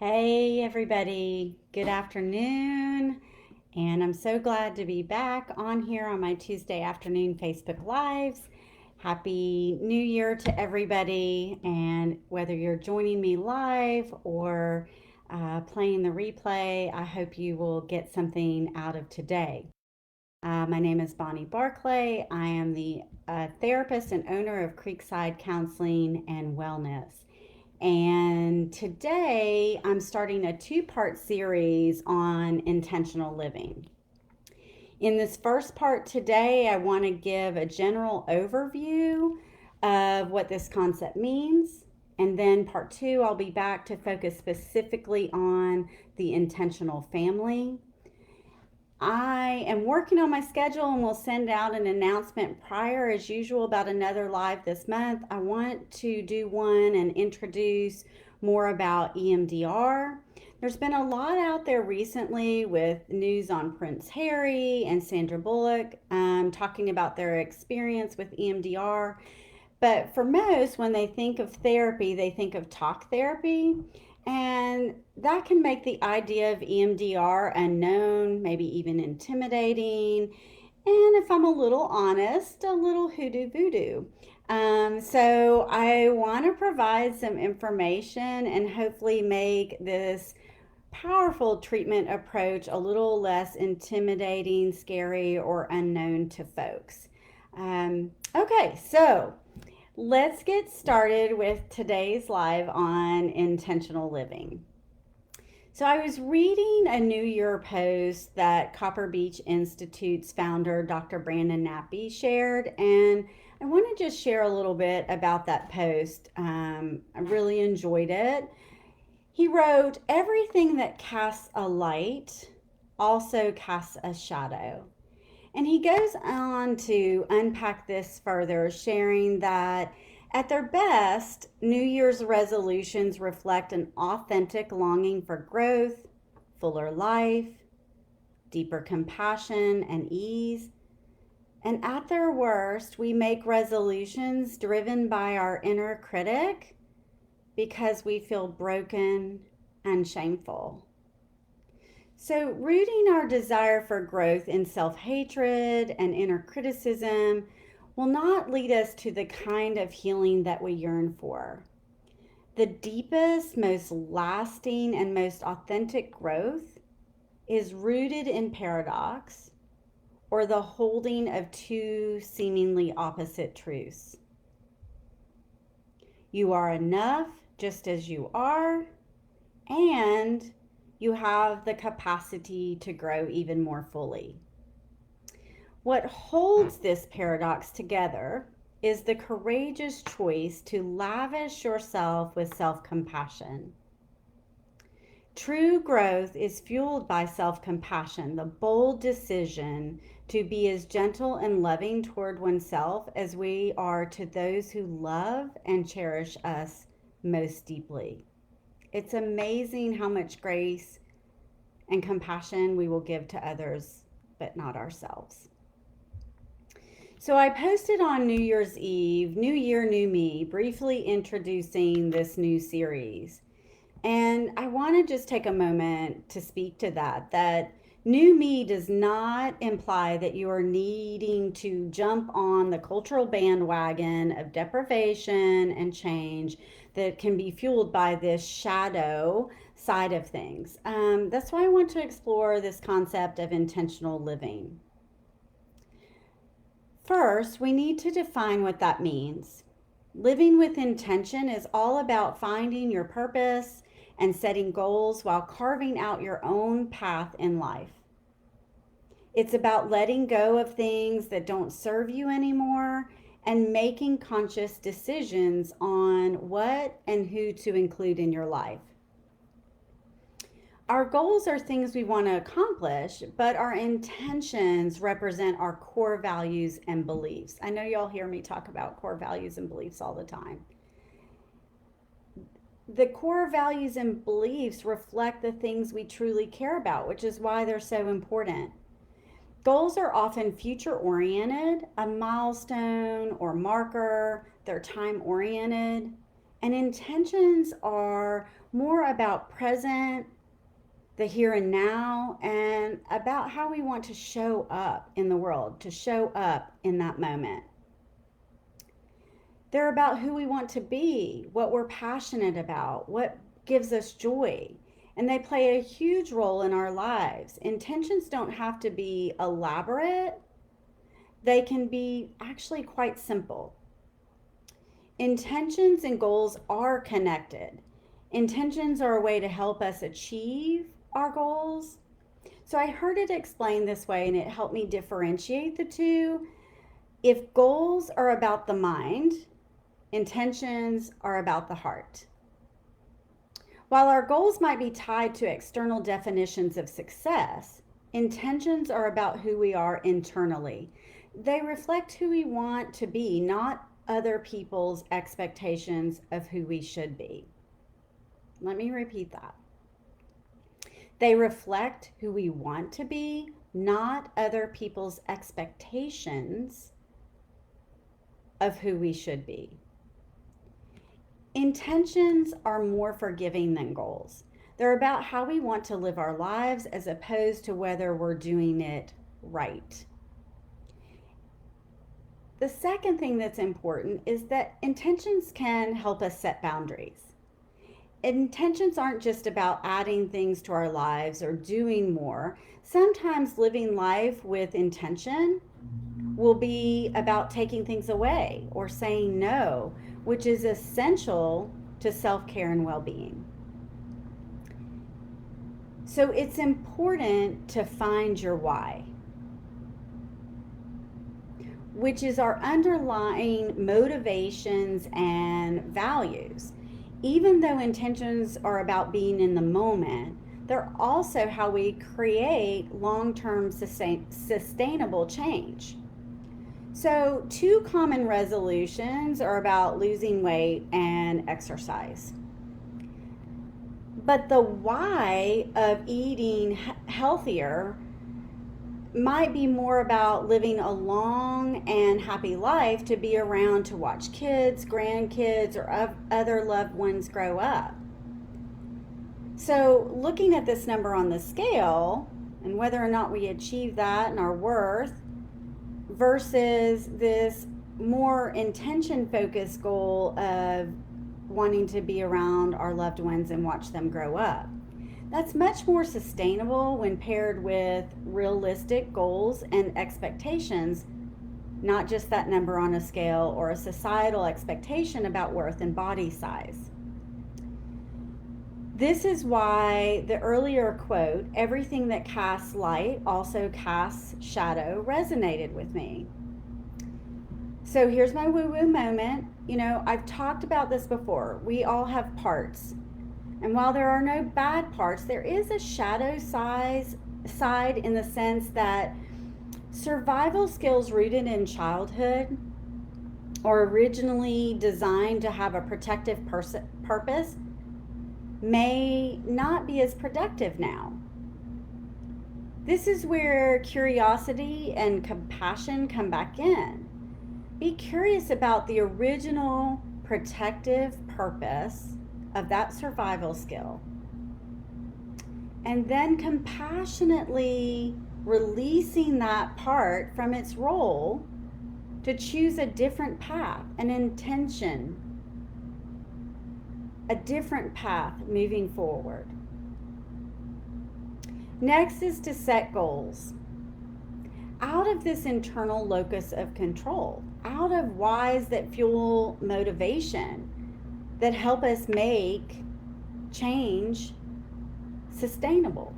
Hey, everybody. Good afternoon. And I'm so glad to be back on here on my Tuesday afternoon Facebook Lives. Happy New Year to everybody. And whether you're joining me live or playing the replay, I hope you will get something out of today. My name is Bonnie Barclay. I am the therapist and owner of Creekside Counseling and Wellness. And today I'm starting a two-part series on intentional living. In this first part today, I want to give a general overview of what this concept means. And then part two, I'll be back to focus specifically on the intentional family. I am working on my schedule and will send out an announcement prior, as usual, about another live this month. I want to do one and introduce more about EMDR. There's been a lot out there recently with news on Prince Harry and Sandra Bullock talking about their experience with EMDR. But for most, when they think of therapy, they think of talk therapy. And that can make the idea of EMDR unknown, maybe even intimidating, and if I'm a little honest, a little hoodoo voodoo. So I want to provide some information and hopefully make this powerful treatment approach a little less intimidating, scary, or unknown to folks. Okay, so let's get started with today's live on intentional living. So I was reading a New Year post that Copper Beach Institute's founder, Dr. Brandon Nappy, shared, and I want to just share a little bit about that post. I really enjoyed it. He wrote, "Everything that casts a light also casts a shadow." And he goes on to unpack this further, sharing that at their best, New Year's resolutions reflect an authentic longing for growth, fuller life, deeper compassion, and ease. And at their worst, we make resolutions driven by our inner critic because we feel broken and shameful. So, rooting our desire for growth in self hatred and inner criticism will not lead us to the kind of healing that we yearn for. The deepest, most lasting, and most authentic growth is rooted in paradox, or the holding of two seemingly opposite truths. You are enough just as you are, and you have the capacity to grow even more fully. What holds this paradox together is the courageous choice to lavish yourself with self-compassion. True growth is fueled by self-compassion, the bold decision to be as gentle and loving toward oneself as we are to those who love and cherish us most deeply. It's amazing how much grace and compassion we will give to others, but not ourselves. So I posted on New Year's Eve, New Year, New Me, briefly introducing this new series. And I want to just take a moment to speak to that new me does not imply that you are needing to jump on the cultural bandwagon of deprivation and change that can be fueled by this shadow side of things. That's why I want to explore this concept of intentional living. First, we need to define what that means. Living with intention is all about finding your purpose and setting goals while carving out your own path in life. It's about letting go of things that don't serve you anymore and making conscious decisions on what and who to include in your life. Our goals are things we want to accomplish, but our intentions represent our core values and beliefs. I know y'all hear me talk about core values and beliefs all the time. The core values and beliefs reflect the things we truly care about, which is why they're so important. Goals are often future oriented, a milestone or marker, they're time oriented, and intentions are more about present, the here and now, and about how we want to show up in the world, to show up in that moment. They're about who we want to be, what we're passionate about, what gives us joy. And they play a huge role in our lives. Intentions don't have to be elaborate, they can be actually quite simple. Intentions and goals are connected. Intentions are a way to help us achieve our goals. So I heard it explained this way, and it helped me differentiate the two. If goals are about the mind, intentions are about the heart. While our goals might be tied to external definitions of success, intentions are about who we are internally. They reflect who we want to be, not other people's expectations of who we should be. Let me repeat that. They reflect who we want to be, not other people's expectations of who we should be. Intentions are more forgiving than goals. They're about how we want to live our lives as opposed to whether we're doing it right. The second thing that's important is that intentions can help us set boundaries. Intentions aren't just about adding things to our lives or doing more. Sometimes living life with intention will be about taking things away or saying no, which is essential to self-care and well-being. So it's important to find your why, which is our underlying motivations and values. Even though intentions are about being in the moment, they're also how we create long-term sustainable change. So, two common resolutions are about losing weight and exercise. But the why of eating healthier might be more about living a long and happy life, to be around to watch kids, grandkids, or other loved ones grow up. So, looking at this number on the scale and whether or not we achieve that and our worth versus this more intention focused goal of wanting to be around our loved ones and watch them grow up. That's much more sustainable when paired with realistic goals and expectations, not just that number on a scale or a societal expectation about worth and body size. This is why the earlier quote, "Everything that casts light also casts shadow," resonated with me. So here's my woo-woo moment. I've talked about this before. We all have parts. And while there are no bad parts, there is a shadow side in the sense that survival skills rooted in childhood or originally designed to have a protective purpose may not be as productive now. This is where curiosity and compassion come back in. Be curious about the original protective purpose of that survival skill, and then compassionately releasing that part from its role to choose a different path, an intention, a different path moving forward. Next is to set goals out of this internal locus of control, out of whys that fuel motivation, that help us make change sustainable.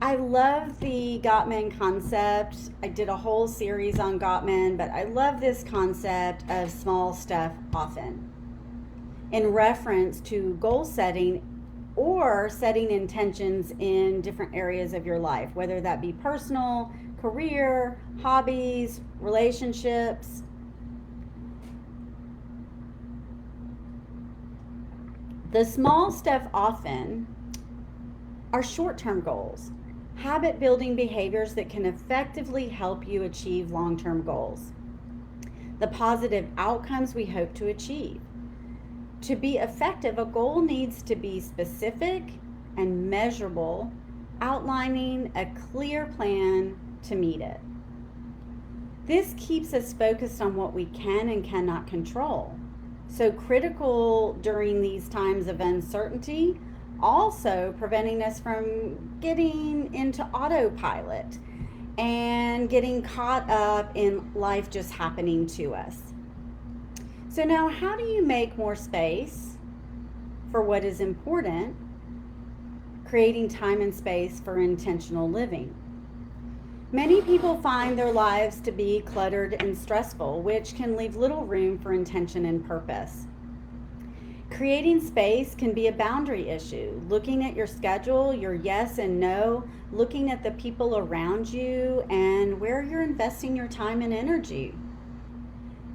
I love the Gottman concept. I did a whole series on Gottman, but I love this concept of small stuff often in reference to goal setting or setting intentions in different areas of your life, whether that be personal, career, hobbies, relationships. The small stuff often are short-term goals, habit-building behaviors that can effectively help you achieve long-term goals, the positive outcomes we hope to achieve. To be effective, a goal needs to be specific and measurable, outlining a clear plan to meet it. This keeps us focused on what we can and cannot control. So critical during these times of uncertainty, also preventing us from getting into autopilot and getting caught up in life just happening to us. So now, how do you make more space for what is important, creating time and space for intentional living? Many people find their lives to be cluttered and stressful, which can leave little room for intention and purpose. Creating space can be a boundary issue. Looking at your schedule, your yes and no, looking at the people around you, and where you're investing your time and energy.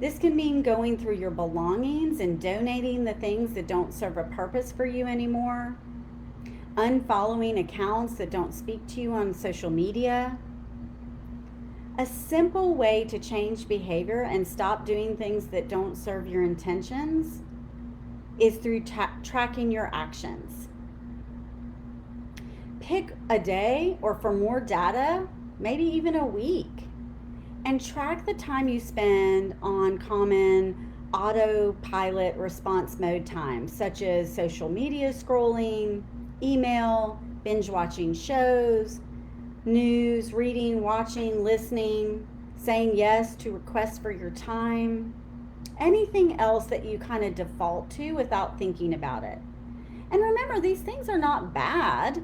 This can mean going through your belongings and donating the things that don't serve a purpose for you anymore, unfollowing accounts that don't speak to you on social media. A simple way to change behavior and stop doing things that don't serve your intentions is through tracking your actions. Pick a day, or for more data, maybe even a week, and track the time you spend on common autopilot response mode times, such as social media scrolling, email, binge watching shows, news, reading, watching, listening, saying yes to requests for your time, anything else that you kind of default to without thinking about it. And remember, these things are not bad.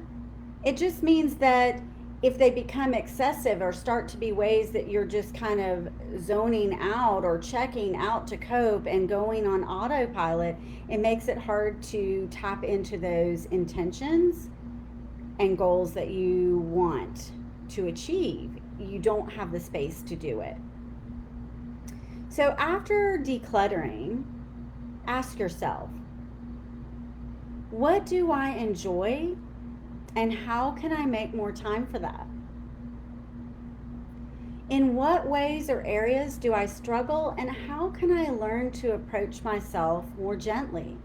It just means that if they become excessive or start to be ways that you're just kind of zoning out or checking out to cope and going on autopilot, it makes it hard to tap into those intentions and goals that you want to achieve. You don't have the space to do it. So after decluttering, ask yourself, what do I enjoy and how can I make more time for that? In what ways or areas do I struggle, and how can I learn to approach myself more gently?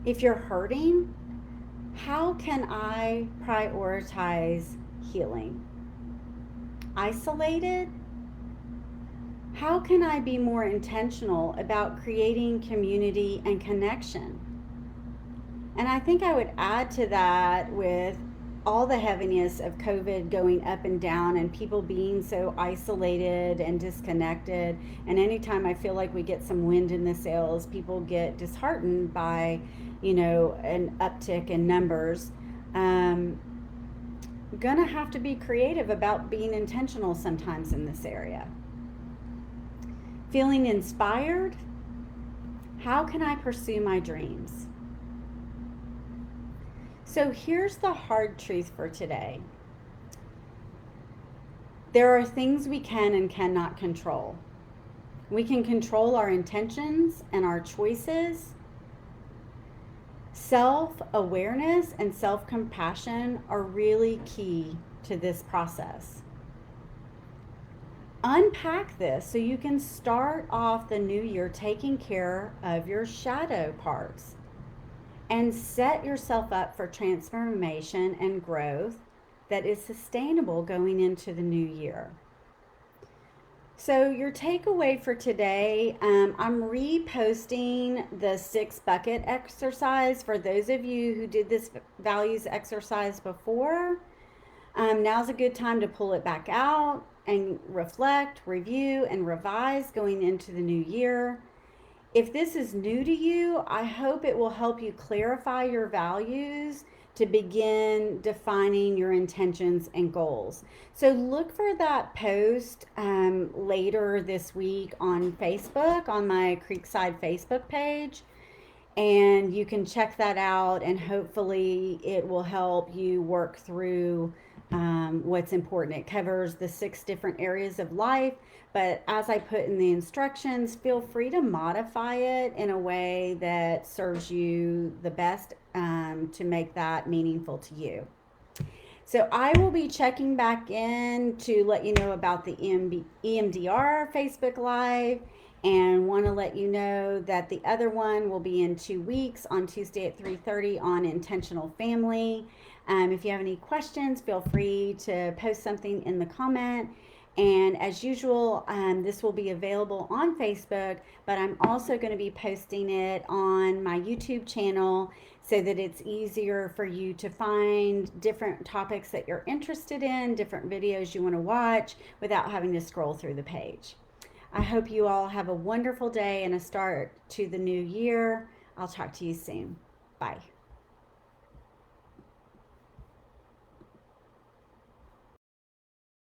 If you're hurting, how can I prioritize healing? Isolated? How can I be more intentional about creating community and connection? And I think I would add to that, with all the heaviness of COVID going up and down and people being so isolated and disconnected. And anytime I feel like we get some wind in the sails, people get disheartened by, an uptick in numbers. Gonna have to be creative about being intentional sometimes in this area. Feeling inspired? How can I pursue my dreams? So here's the hard truth for today. There are things we can and cannot control. We can control our intentions and our choices. Self-awareness and self-compassion are really key to this process. Unpack this so you can start off the new year taking care of your shadow parts and set yourself up for transformation and growth that is sustainable going into the new year. So your takeaway for today, I'm reposting the 6 bucket exercise for those of you who did this values exercise before. Now's a good time to pull it back out and reflect, review, and revise going into the new year. If this is new to you, I hope it will help you clarify your values to begin defining your intentions and goals. So look for that post later this week on Facebook, on my Creekside Facebook page, and you can check that out, and hopefully it will help you work through what's important. It covers the 6 different areas of life, but as I put in the instructions, feel free to modify it in a way that serves you the best to make that meaningful to you. So I will be checking back in to let you know about the EMDR Facebook Live and want to let you know that the other one will be in 2 weeks on Tuesday at 3:30 on intentional family. If you have any questions, feel free to post something in the comment. And as usual, this will be available on Facebook, but I'm also going to be posting it on my YouTube channel so that it's easier for you to find different topics that you're interested in, different videos you want to watch without having to scroll through the page. I hope you all have a wonderful day and a start to the new year. I'll talk to you soon. Bye.